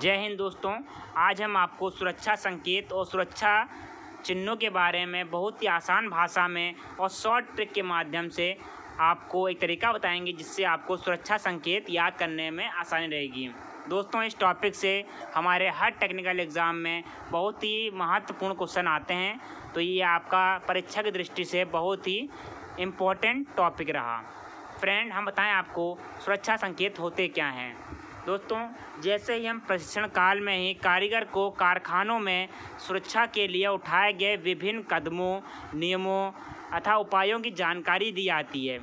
जय हिंद दोस्तों। आज हम आपको सुरक्षा संकेत और सुरक्षा चिन्हों के बारे में बहुत ही आसान भाषा में और शॉर्ट ट्रिक के माध्यम से आपको एक तरीका बताएंगे जिससे आपको सुरक्षा संकेत याद करने में आसानी रहेगी। दोस्तों, इस टॉपिक से हमारे हर टेक्निकल एग्ज़ाम में बहुत ही महत्वपूर्ण क्वेश्चन आते हैं, तो ये आपका परीक्षा की दृष्टि से बहुत ही इम्पोर्टेंट टॉपिक रहा। फ्रेंड, हम बताएं आपको सुरक्षा संकेत होते क्या हैं। दोस्तों, जैसे ही हम प्रशिक्षण काल में ही कारीगर को कारखानों में सुरक्षा के लिए उठाए गए विभिन्न कदमों, नियमों तथा उपायों की जानकारी दी जाती है।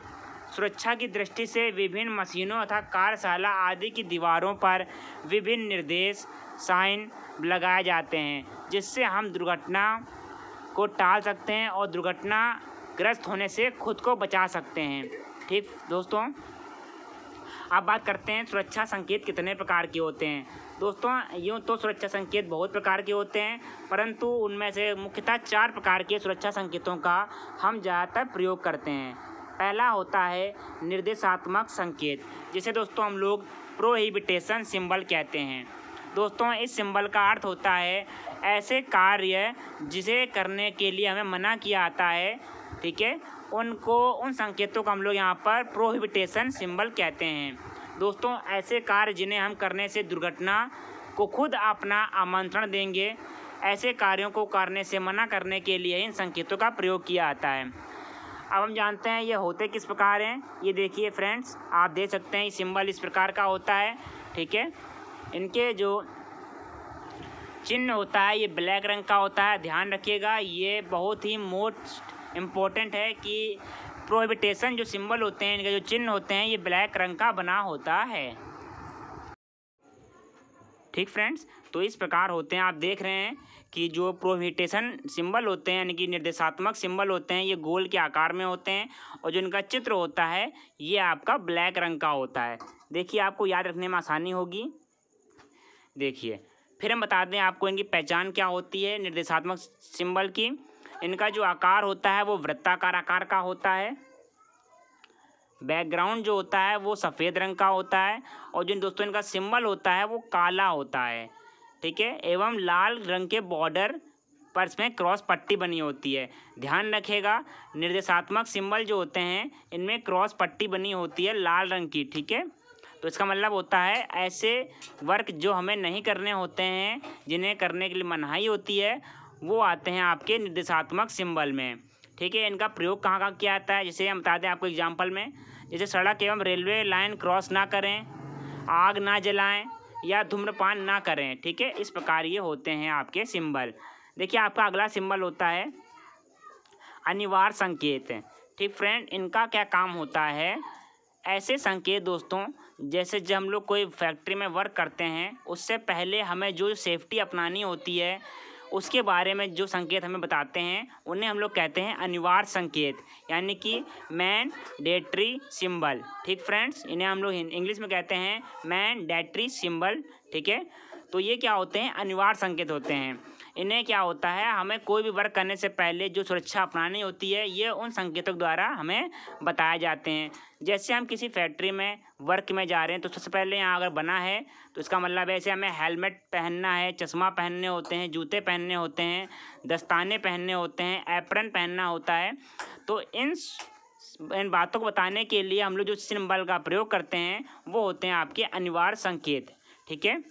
सुरक्षा की दृष्टि से विभिन्न मशीनों तथा कार्यशाला आदि की दीवारों पर विभिन्न निर्देश साइन लगाए जाते हैं, जिससे हम दुर्घटना को टाल सकते हैं और दुर्घटनाग्रस्त होने से खुद को बचा सकते हैं। ठीक दोस्तों, अब बात करते हैं सुरक्षा संकेत कितने प्रकार के होते हैं। दोस्तों, यूँ तो सुरक्षा संकेत बहुत प्रकार के होते हैं, परंतु उनमें से मुख्यतः 4 प्रकार के सुरक्षा संकेतों का हम ज़्यादातर प्रयोग करते हैं। पहला होता है निर्देशात्मक संकेत, जिसे दोस्तों हम लोग प्रोहिबिटेशन सिंबल कहते हैं। दोस्तों, इस सिंबल का अर्थ होता है ऐसे कार्य जिसे करने के लिए हमें मना किया जाता है, ठीक है, उन संकेतों को हम लोग यहाँ पर प्रोहिबिटेशन सिंबल कहते हैं। दोस्तों, ऐसे कार्य जिन्हें हम करने से दुर्घटना को खुद अपना आमंत्रण देंगे, ऐसे कार्यों को करने से मना करने के लिए इन संकेतों का प्रयोग किया जाता है। अब हम जानते हैं ये होते किस प्रकार हैं। ये देखिए फ्रेंड्स, आप देख सकते हैं ये सिंबल इस प्रकार का होता है, ठीक है। इनके जो चिन्ह होता है ये ब्लैक रंग का होता है। ध्यान रखिएगा, ये बहुत ही मोस्ट इम्पोर्टेंट है कि प्रोहिबिटेशन जो सिंबल होते हैं, इनके जो चिन्ह होते हैं, ये ब्लैक रंग का बना होता है। ठीक फ्रेंड्स, तो इस प्रकार होते हैं। आप देख रहे हैं कि जो प्रोहिबिटेशन सिंबल होते हैं, यानी कि निर्देशात्मक सिंबल होते हैं, ये गोल के आकार में होते हैं और जो इनका चित्र होता है ये आपका ब्लैक रंग का होता है। देखिए, आपको याद रखने में आसानी होगी। देखिए, फिर हम बता दें आपको इनकी पहचान क्या होती है निर्देशात्मक सिंबल की। इनका जो आकार होता है वो वृत्ताकार आकार का होता है। बैकग्राउंड जो होता है वो सफ़ेद रंग का होता है और जो दोस्तों इनका सिंबल होता है वो काला होता है, ठीक है, एवं लाल रंग के बॉर्डर पर इसमें क्रॉस पट्टी बनी होती है। ध्यान रखिएगा, निर्देशात्मक सिंबल जो होते हैं इनमें क्रॉस पट्टी बनी होती है लाल रंग की, ठीक है। तो इसका मतलब होता है ऐसे वर्क जो हमें नहीं करने होते हैं, जिन्हें करने के लिए मनाही होती है, वो आते हैं आपके निर्देशात्मक सिंबल में, ठीक है। इनका प्रयोग कहाँ कहाँ किया जाता है, जैसे हम बता दें आपको एग्जांपल में, जैसे सड़क एवं रेलवे लाइन क्रॉस ना करें, आग ना जलाएं या धूम्रपान ना करें, ठीक है। इस प्रकार ये होते हैं आपके सिंबल। देखिए, आपका अगला सिंबल होता है अनिवार्य संकेत। ठीक फ्रेंड, इनका क्या काम होता है, ऐसे संकेत दोस्तों जैसे जब हम लोग कोई फैक्ट्री में वर्क करते हैं, उससे पहले हमें जो सेफ्टी अपनानी होती है उसके बारे में जो संकेत हमें बताते हैं उन्हें हम लोग कहते हैं अनिवार्य संकेत, यानी कि मैंडेटरी सिंबल। ठीक फ्रेंड्स, इन्हें हम लोग इंग्लिश में कहते हैं मैंडेटरी सिंबल, ठीक है। तो ये क्या होते हैं, अनिवार्य संकेत होते हैं। इन्हें क्या होता है, हमें कोई भी वर्क करने से पहले जो सुरक्षा अपनानी होती है ये उन संकेतों द्वारा हमें बताए जाते हैं। जैसे हम किसी फैक्ट्री में वर्क में जा रहे हैं तो सबसे पहले यहाँ अगर बना है तो इसका मतलब ऐसे हमें हेलमेट पहनना है, चश्मा पहनने होते हैं, जूते पहनने होते हैं, दस्ताने पहनने होते हैं, एप्रन पहनना होता है। तो इन बातों को बताने के लिए हम लोग जो सिंबल का प्रयोग करते हैं वो होते हैं आपके अनिवार्य संकेत, ठीक है।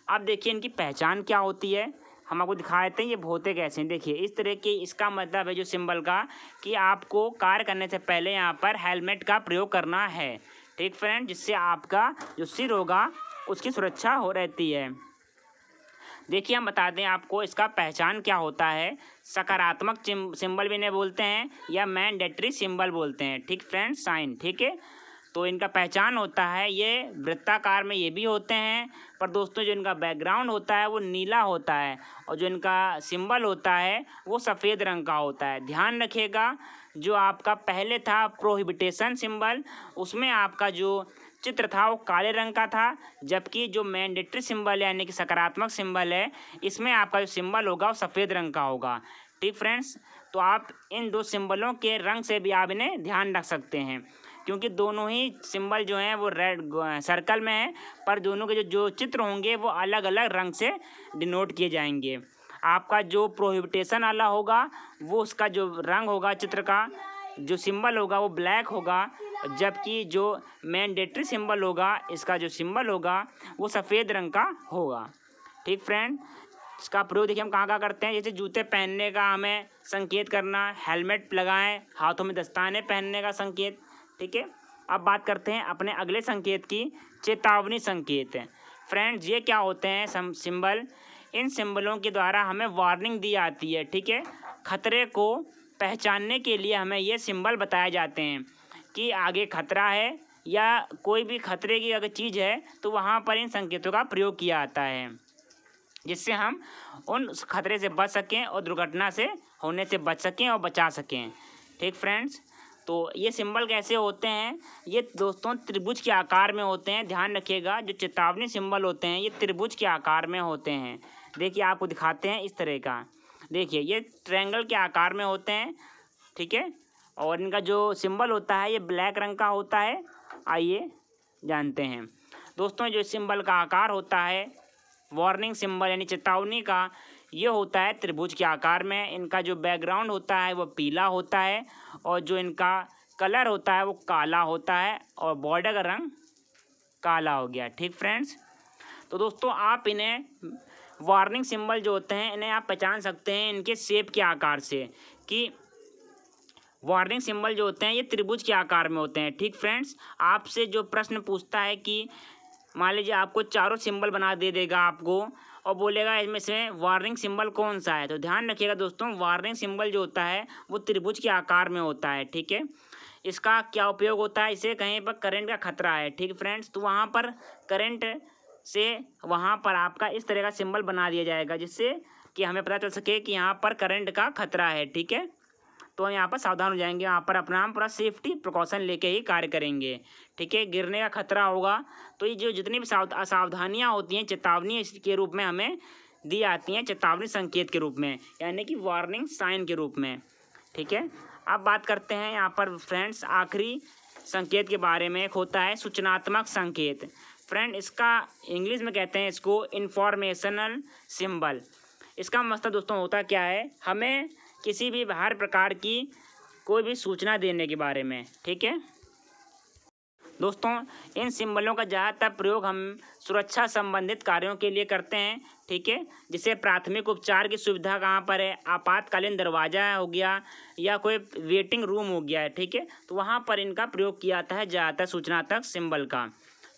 अब देखिए इनकी पहचान क्या होती है, हम आपको दिखा देते हैं ये होते कैसे हैं। देखिए, इस तरह की इसका मतलब है जो सिंबल का कि आपको कार्य करने से पहले यहाँ पर हेलमेट का प्रयोग करना है, ठीक फ्रेंड, जिससे आपका जो सिर होगा उसकी सुरक्षा हो रहती है। देखिए, हम बता दें आपको इसका पहचान क्या होता है। सकारात्मक सिंबल भी इन्हें बोलते हैं या मैंडेटरी सिंबल बोलते हैं, ठीक फ्रेंड, साइन, ठीक है। तो इनका पहचान होता है ये वृत्ताकार में ये भी होते हैं, पर दोस्तों जो इनका बैकग्राउंड होता है वो नीला होता है और जो इनका सिंबल होता है वो सफ़ेद रंग का होता है। ध्यान रखिएगा, जो आपका पहले था प्रोहिबिटेशन सिंबल, उसमें आपका जो चित्र था वो काले रंग का था, जबकि जो मैंडेटरी सिंबल है यानी कि सकारात्मक सिंबल है, इसमें आपका जो सिंबल होगा वो सफ़ेद रंग का होगा, ठीक फ्रेंड्स। तो आप इन दो सिंबलों के रंग से भी आप इन्हें ध्यान रख सकते हैं। क्योंकि दोनों ही सिंबल जो हैं वो रेड सर्कल में है, पर दोनों के जो चित्र होंगे वो अलग अलग रंग से डिनोट किए जाएंगे। आपका जो प्रोहिबिटेशन वाला होगा वो उसका जो रंग होगा, चित्र का जो सिंबल होगा वो ब्लैक होगा, जबकि जो मैंडेटरी सिंबल होगा, इसका जो सिंबल होगा वो सफ़ेद रंग का होगा। ठीक फ्रेंड, इसका प्रयोग देखिए हम कहाँ कहाँ करते हैं। जैसे जूते पहनने का हमें संकेत करना, हेलमेट लगाएं, हाथों में दस्ताने पहनने का संकेत। ठीक है, अब बात करते हैं अपने अगले संकेत की, चेतावनी संकेत। फ्रेंड्स, ये क्या होते हैं सिंबल? इन सिंबलों के द्वारा हमें वार्निंग दी जाती है। ठीक है, खतरे को पहचानने के लिए हमें ये सिंबल बताए जाते हैं कि आगे खतरा है या कोई भी खतरे की अगर चीज़ है तो वहाँ पर इन संकेतों का प्रयोग किया जाता है, जिससे हम उन खतरे से बच सकें और दुर्घटना से होने से बच सकें और बचा सकें। ठीक फ्रेंड्स, तो ये सिंबल कैसे होते हैं? ये दोस्तों त्रिभुज के आकार में होते हैं। ध्यान रखिएगा, जो चेतावनी सिंबल होते हैं ये त्रिभुज के आकार में होते हैं। देखिए आपको दिखाते हैं इस तरह का, देखिए ये ट्रायंगल के आकार में होते हैं। ठीक है, और इनका जो सिंबल होता है ये ब्लैक रंग का होता है। आइए जानते हैं दोस्तों, जो सिंबल का आकार होता है वार्निंग सिंबल यानी चेतावनी का, ये होता है त्रिभुज के आकार में। इनका जो बैकग्राउंड होता है वो पीला होता है और जो इनका कलर होता है वो काला होता है और बॉर्डर का रंग काला हो गया। ठीक फ्रेंड्स, तो दोस्तों आप इन्हें वार्निंग सिंबल जो होते हैं इन्हें आप पहचान सकते हैं इनके शेप के आकार से, कि वार्निंग सिंबल जो होते हैं ये त्रिभुज के आकार में होते हैं। ठीक फ्रेंड्स, आपसे जो प्रश्न पूछता है कि मान लीजिए आपको चारों सिंबल बना दे देगा आपको और बोलेगा इसमें से वार्निंग सिंबल कौन सा है, तो ध्यान रखिएगा दोस्तों, वार्निंग सिंबल जो होता है वो त्रिभुज के आकार में होता है। ठीक है, इसका क्या उपयोग होता है? इसे कहीं पर करंट का खतरा है। ठीक फ्रेंड्स, तो वहाँ पर करंट से वहाँ पर आपका इस तरह का सिंबल बना दिया जाएगा, जिससे कि हमें पता चल सके कि यहाँ पर करंट का खतरा है। ठीक है, तो हम यहाँ पर सावधान हो जाएंगे, यहाँ पर अपना हम पूरा सेफ्टी प्रिकॉशन लेके ही कार्य करेंगे। ठीक है, गिरने का खतरा होगा तो ये जो जितनी भी असावधानियाँ होती हैं चेतावनी के रूप में हमें दी जाती हैं, चेतावनी संकेत के रूप में, यानी कि वार्निंग साइन के रूप में। ठीक है, अब बात करते हैं यहाँ पर फ्रेंड्स आखिरी संकेत के बारे में। एक होता है सूचनात्मक संकेत। फ्रेंड, इसका इंग्लिश में कहते हैं इसको इंफॉर्मेशनल सिंबल। इसका मतलब दोस्तों होता क्या है? हमें किसी भी हर प्रकार की कोई भी सूचना देने के बारे में। ठीक है दोस्तों, इन सिंबलों का ज़्यादातर प्रयोग हम सुरक्षा संबंधित कार्यों के लिए करते हैं। ठीक है, जैसे प्राथमिक उपचार की सुविधा कहाँ पर है, आपातकालीन दरवाज़ा हो गया या कोई वेटिंग रूम हो गया है। ठीक है, तो वहाँ पर इनका प्रयोग किया जाता है ज़्यादातर सूचनात्मक सिंबल का।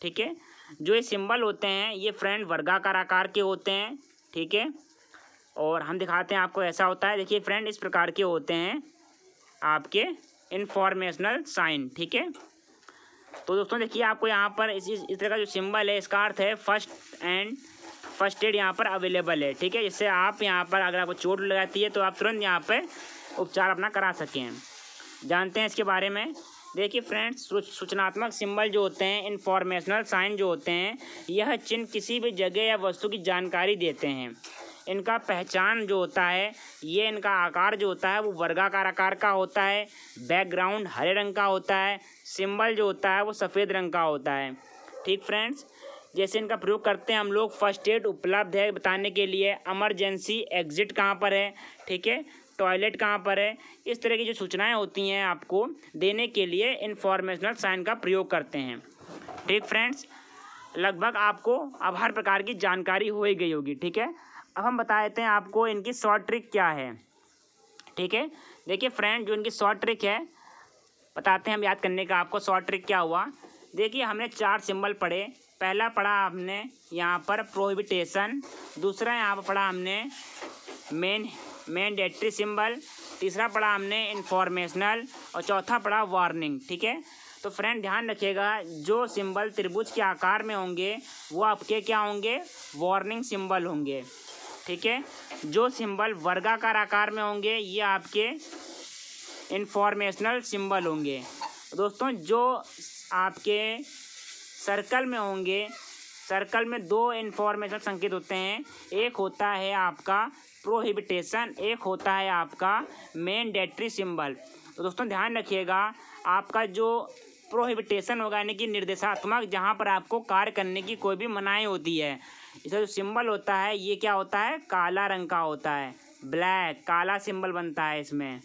ठीक है, जो ये सिंबल होते हैं ये फ्रेंड वर्गाकार आकार के होते हैं। ठीक है, और हम दिखाते हैं आपको, ऐसा होता है। देखिए फ्रेंड, इस प्रकार के होते हैं आपके इंफॉर्मेशनल साइन। ठीक है, तो दोस्तों देखिए आपको यहाँ पर इस तरह का जो सिंबल है इसका अर्थ है फर्स्ट एड यहाँ पर अवेलेबल है। ठीक है, जिससे आप यहाँ पर अगर आपको चोट लगाती है तो आप तुरंत यहाँ पर उपचार अपना करा सकें। जानते हैं इसके बारे में। देखिए फ्रेंड्स, सूचनात्मक सिंबल जो होते हैं, इंफॉर्मेशनल साइन जो होते हैं, यह चिन्ह किसी भी जगह या वस्तु की जानकारी देते हैं। इनका पहचान जो होता है, ये इनका आकार जो होता है वो वर्गाकार आकार का होता है, बैकग्राउंड हरे रंग का होता है, सिंबल जो होता है वो सफ़ेद रंग का होता है। ठीक फ्रेंड्स, जैसे इनका प्रयोग करते हैं हम लोग, फर्स्ट एड उपलब्ध है बताने के लिए, इमरजेंसी एग्जिट कहाँ पर है, ठीक है, टॉयलेट कहाँ पर है, इस तरह की जो सूचनाएं होती हैं आपको देने के लिए इंफॉर्मेशनल साइन का प्रयोग करते हैं। ठीक फ्रेंड्स, लगभग आपको अब हर प्रकार की जानकारी हो ही गई होगी। ठीक है, अब हम बता देते हैं आपको इनकी शॉर्ट ट्रिक क्या है। ठीक है, देखिए फ्रेंड, जो इनकी शॉर्ट ट्रिक है बताते हैं हम याद करने का आपको। शॉर्ट ट्रिक क्या हुआ? देखिए हमने 4 सिंबल पढ़े। पहला पढ़ा हमने यहाँ पर प्रोहिबिटेशन, दूसरा यहाँ पर पढ़ा हमने मैंडेटरी सिंबल, तीसरा पढ़ा हमने इंफॉर्मेशनल और चौथा पढ़ा वार्निंग। ठीक है, तो फ्रेंड ध्यान रखिएगा, जो सिंबल त्रिभुज के आकार में होंगे वो आपके क्या होंगे? वार्निंग सिंबल होंगे। ठीक है, जो सिंबल वर्गाकार आकार में होंगे ये आपके इंफॉर्मेशनल सिंबल होंगे। दोस्तों, जो आपके सर्कल में होंगे, सर्कल में 2 इंफॉर्मेशनल संकेत होते हैं। एक होता है आपका प्रोहिबिटेशन, एक होता है आपका मैंडेटरी सिंबल। तो दोस्तों ध्यान रखिएगा, आपका जो प्रोहिबिटेशन होगा, यानी कि निर्देशात्मक, जहाँ पर आपको कार्य करने की कोई भी मनाही होती है। इसका जो सिंबल होता है ये क्या होता है, काला रंग का होता है, ब्लैक, काला सिंबल बनता है इसमें।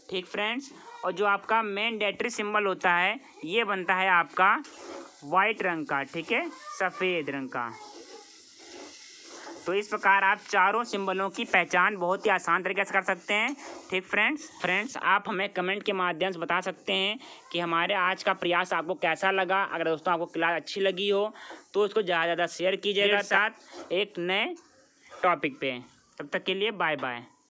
ठीक फ्रेंड्स, और जो आपका मैंडेटरी सिंबल होता है ये बनता है आपका वाइट रंग का, ठीक है, सफ़ेद रंग का। तो इस प्रकार आप चारों सिंबलों की पहचान बहुत ही आसान तरीके से कर सकते हैं। ठीक फ्रेंड्स आप हमें कमेंट के माध्यम से बता सकते हैं कि हमारे आज का प्रयास आपको कैसा लगा। अगर दोस्तों आपको क्लास अच्छी लगी हो तो उसको ज़्यादा से ज़्यादा शेयर कीजिएगा साथ एक नए टॉपिक पे। तब तक के लिए बाय बाय।